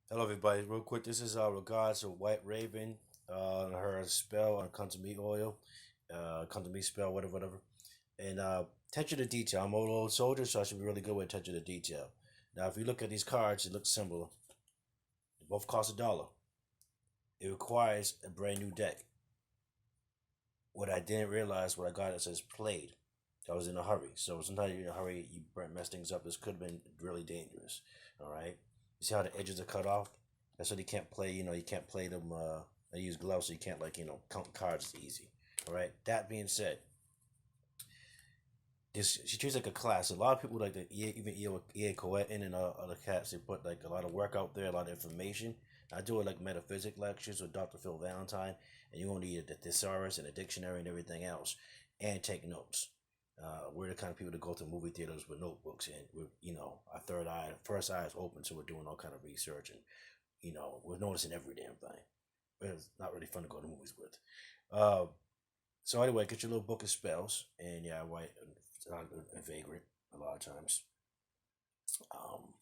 Hello, everybody. Real quick, this is regards to White Raven, her spell on Come to Me oil, Come to Me spell, whatever. And attention to detail. I'm an old soldier, so I should be really good with attention to detail. Now, if you look at these cards, it looks similar. They both cost $1. It requires a brand new deck. What I didn't realize, what I got, it says played. I was in a hurry, so sometimes you're in a hurry, you mess things up. This could have been really dangerous. All right, you see how the edges are cut off? That's what you can't play. You can't play them. I use gloves, so you can't count cards easy. All right. That being said, this she treats like a class. A lot of people like even E.A Koetting and other cats. They put like a lot of work out there, a lot of information. I do it like metaphysics lectures with Dr. Phil Valentine, and you're gonna need a thesaurus and a dictionary and everything else, and take notes. We're the kind of people that go to movie theaters with notebooks, and our first eye is open, so we're doing all kind of research, and we're noticing every damn thing. It's not really fun to go to movies with. Uh, so anyway, get your little book of spells, and yeah, white and vagrant a lot of times. Um,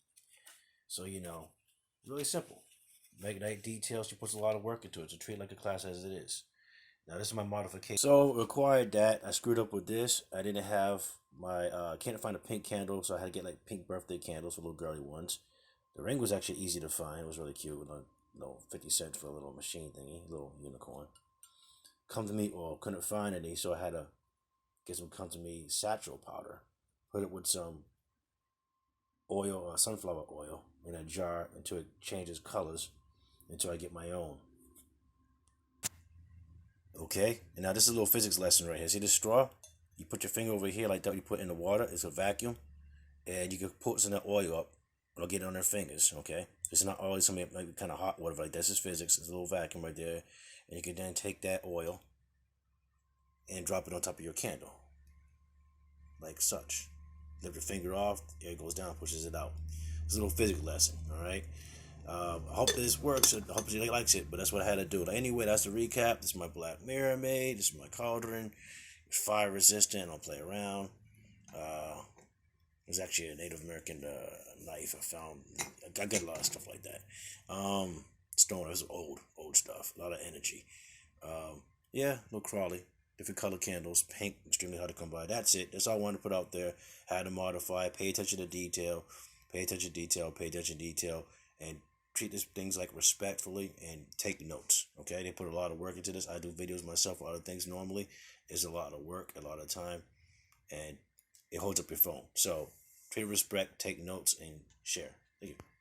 so really simple. Magnite details. She puts a lot of work into it to treat it like a class as it is. Now this is my modification. So required that I screwed up with this. I didn't have my can't find a pink candle, so I had to get like pink birthday candles for little girly ones. The ring was actually easy to find. It was really cute. Like, 50 cents for a little machine thingy, little unicorn. Come to Me oil. Couldn't find any, so I had to get some Come to Me satchel powder. Put it with some oil, sunflower oil, in a jar until it changes colors until I get my own. Okay, and now this is a little physics lesson right here. See this straw? You put your finger over here like that. You put in the water. It's a vacuum, and you can put some of that oil up. It'll get it on their fingers. Okay, it's not always something like kind of hot water like this. Is physics. It's a little vacuum right there, and you can then take that oil and drop it on top of your candle, like such. Lift your finger off. Air goes down, pushes it out. It's a little physics lesson. All right. I hope this works. I hope you likes it, but that's what I had to do. Anyway, that's the recap. This is my black mirror made. This is my cauldron. It's fire resistant. I don't play around. Uh, it's actually a Native American knife I found. I got a lot of stuff like that. Stone is old stuff. A lot of energy. Yeah, no Crawley. Different color candles. Pink, extremely hard to come by. That's it. That's all I wanted to put out there. How to modify. Pay attention to detail. Pay attention to detail. Pay attention to detail. And treat these things like respectfully and take notes. Okay, they put a lot of work into this. I do videos myself. A lot of things normally. It's a lot of work, a lot of time, and it holds up your phone. So treat respect, take notes, and share. Thank you.